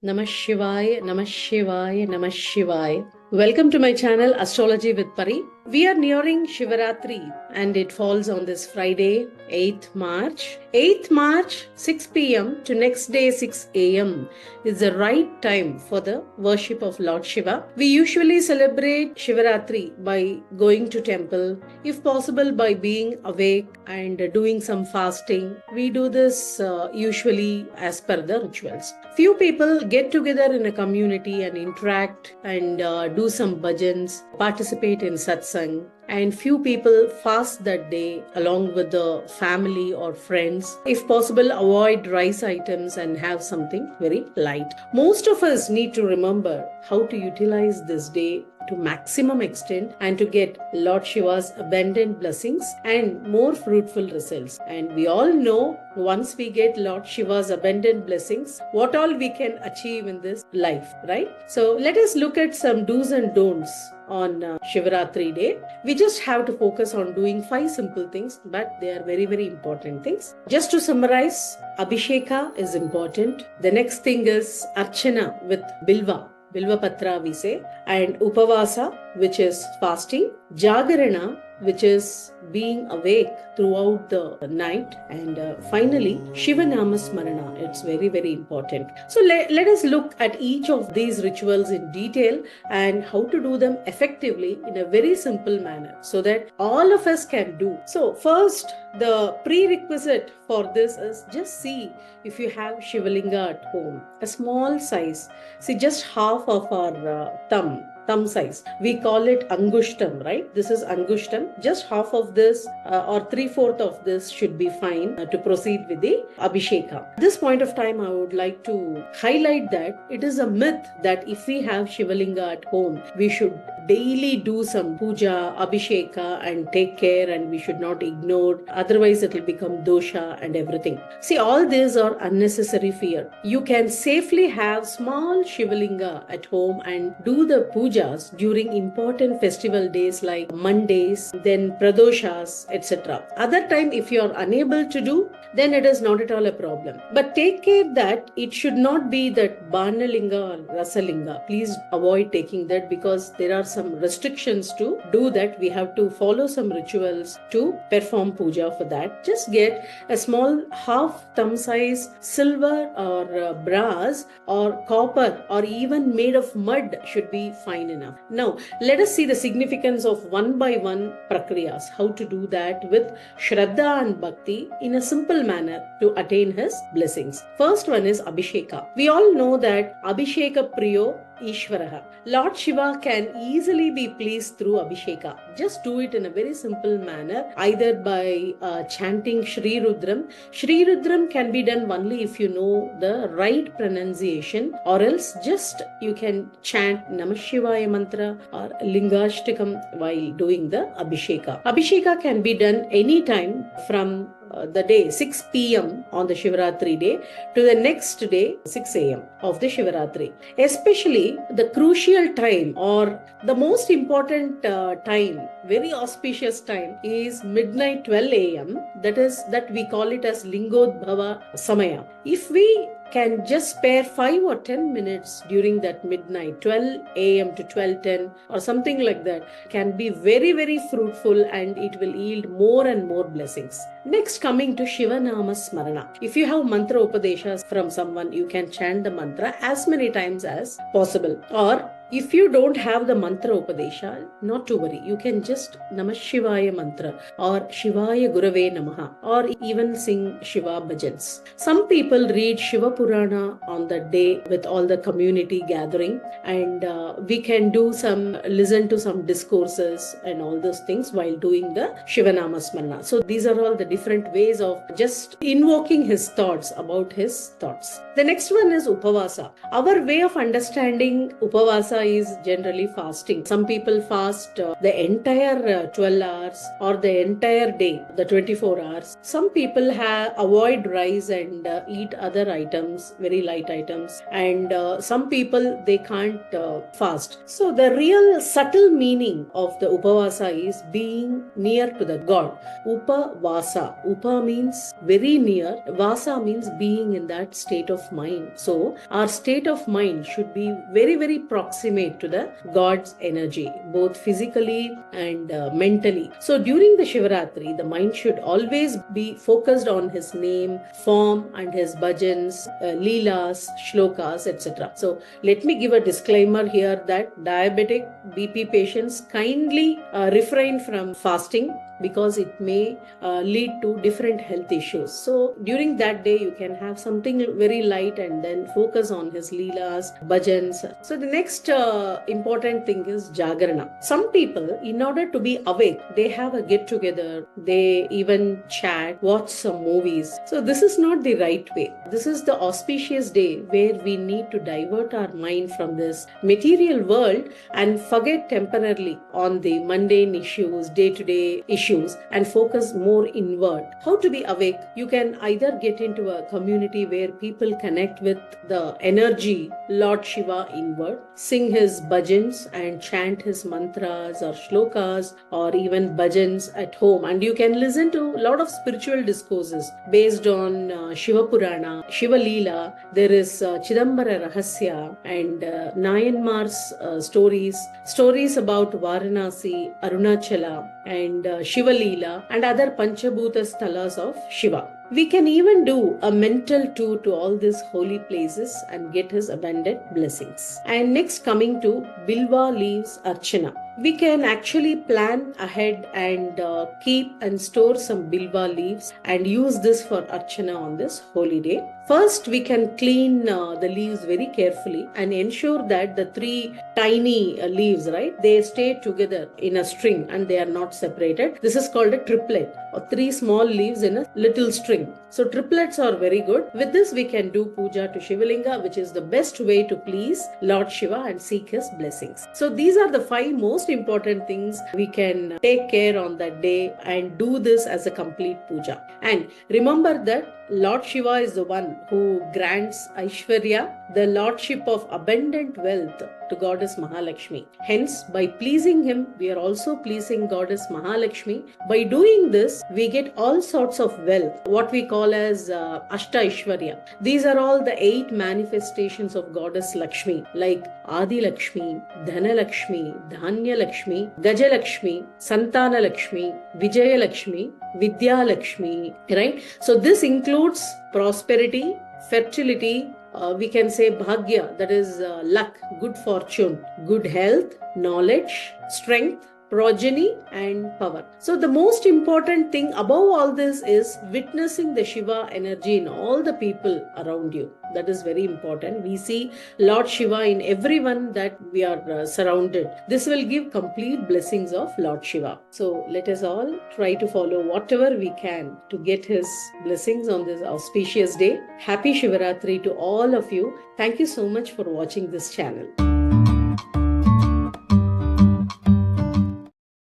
Namah Shivaya, Namah Shivaya, Namah Shivaya. Welcome to my channel Astrology with Pari. We are nearing Shivaratri and it falls on this Friday, 8th March. 8th March, 6 p.m. to next day 6 a.m. is the right time for the worship of Lord Shiva. We usually celebrate Shivaratri by going to temple, if possible by being awake and doing some fasting. We do this usually as per the rituals. Few people get together in a community and interact and do some bhajans, participate in satsang, and few people fast that day along with the family or friends. If possible, avoid rice items and have something very light. Most of us need to remember how to utilize this day to maximum extent and to get Lord Shiva's abundant blessings and more fruitful results. And we all know once we get Lord Shiva's abundant blessings, what all we can achieve in this life, right? So let us look at some do's and don'ts on Shivaratri day. We just have to focus on doing 5 simple things, but they are very, very important things. Just to summarize, Abisheka is important. The next thing is Archana with Bilva. Bilva Patra we say, and Upavasa, which is fasting, Jagarana, which is being awake throughout the night, and finally Shiva Namasmarana. It's very, very important. So let us look at each of these rituals in detail and how to do them effectively in a very simple manner so that all of us can do. So first, the prerequisite for this is just see if you have Shivalinga at home, a small size. See, just half of our thumb size. We call it Angushtam, right? This is Angushtam. Just half of this or 3/4 of this should be fine to proceed with the Abisheka. At this point of time, I would like to highlight that it is a myth that if we have Shivalinga at home, we should daily do some puja, Abisheka and take care, and we should not ignore. Otherwise, it will become dosha and everything. See, all these are unnecessary fear. You can safely have small Shivalinga at home and do the puja during important festival days like Mondays, then Pradoshas, etc. Other time, if you are unable to do, then it is not at all a problem. But take care that it should not be that Banalinga or Rasalinga. Please avoid taking that because there are some restrictions to do that. We have to follow some rituals to perform puja for that. Just get a small half thumb size silver or brass or copper or even made of mud should be fine enough. Now, let us see the significance of one by one prakriyas, how to do that with Shraddha and Bhakti in a simple manner to attain his blessings. First one is Abhisheka. We all know that Abhisheka Priyo Ishvaraha. Lord Shiva can easily be pleased through Abhisheka. Just do it in a very simple manner, either by chanting Shri Rudram. Shri Rudram can be done only if you know the right pronunciation, or else just you can chant Namah Shivaya mantra or Lingashtakam while doing the Abhisheka. Abhisheka can be done anytime from the day 6 p.m. on the Shivaratri day to the next day 6 a.m. of the Shivaratri. Especially the crucial time or the most important time, very auspicious time is midnight 12 a.m. That we call it as Lingodbhava Samaya. If we can just spare 5 or 10 minutes during that midnight 12 a.m. to 12:10 or something like that, can be very, very fruitful and it will yield more and more blessings. Next, coming to Shiva Nama Smarana. If you have mantra upadeshas from someone, you can chant the mantra as many times as possible. Or if you don't have the mantra upadesha, not to worry. You can just Namah Shivaya mantra or Shivaya Gurave Namaha or even sing Shiva bhajans. Some people read Shiva Purana on that day with all the community gathering, and we can listen to some discourses and all those things while doing the Shiva Nama Smarana. So these are all the different ways of just invoking his thoughts about his thoughts. The next one is Upavasa. Our way of understanding Upavasa Upavasa is generally fasting. Some people fast the entire 12 hours or the entire day, the 24 hours. Some people avoid rice and eat other items, very light items. And some people, they can't fast. So the real subtle meaning of the Upavasa is being near to the God. Upavasa. Upa means very near. Vasa means being in that state of mind. So our state of mind should be very, very proximate to the God's energy, both physically and mentally. So during the Shivaratri, the mind should always be focused on his name, form, and his bhajans, leelas, shlokas, etc. So let me give a disclaimer here that diabetic BP patients kindly refrain from fasting because it may lead to different health issues. So during that day, you can have something very light and then focus on his leelas, bhajans. So the next important thing is Jagarana. Some people, in order to be awake, they have a get together, they even chat, watch some movies. So this is not the right way. This is the auspicious day where we need to divert our mind from this material world and forget temporarily on the mundane issues, day-to-day issues, and focus more inward. How to be awake? You can either get into a community where people connect with the energy, Lord Shiva inward, sing his bhajans and chant his mantras or shlokas or even bhajans at home. And you can listen to a lot of spiritual discourses based on Shiva Purana, Shiva Leela. There is Chidambara Rahasya and Nayanmar's stories about Varanasi, Arunachala, and Shiva Leela and other Panchabhuta Sthalas of Shiva. We can even do a mental tour to all these holy places and get his abundant blessings. And next, coming to Bilva leaves Archana. We can actually plan ahead and keep and store some Bilva leaves and use this for Archana on this holy day. First, we can clean the leaves very carefully and ensure that the three tiny leaves, right, they stay together in a string and they are not separated. This is called a triplet, or three small leaves in a little string. So triplets are very good. With this, we can do puja to Shivalinga, which is the best way to please Lord Shiva and seek his blessings. So these are the 5 most important things we can take care on that day and do this as a complete puja. And remember that Lord Shiva is the one who grants Aishwarya, the lordship of abundant wealth, to Goddess Mahalakshmi. Hence, by pleasing him, we are also pleasing Goddess Mahalakshmi. By doing this, we get all sorts of wealth, what we call as Ashta Aishwarya. These are all the 8 manifestations of Goddess Lakshmi, like Adi Lakshmi, Dhana Lakshmi, Dhanya Lakshmi, Gaja Lakshmi, Santana Lakshmi, Vijaya Lakshmi, Vidya Lakshmi, right? So this includes prosperity, fertility, we can say bhagya, that is luck, good fortune, good health, knowledge, strength, progeny, and power. So the most important thing above all this is witnessing the Shiva energy in all the people around you. That is very important. We see Lord Shiva in everyone that we are surrounded. This will give complete blessings of Lord Shiva. So let us all try to follow whatever we can to get his blessings on this auspicious day. Happy Shivaratri to all of you. Thank you so much for watching this channel.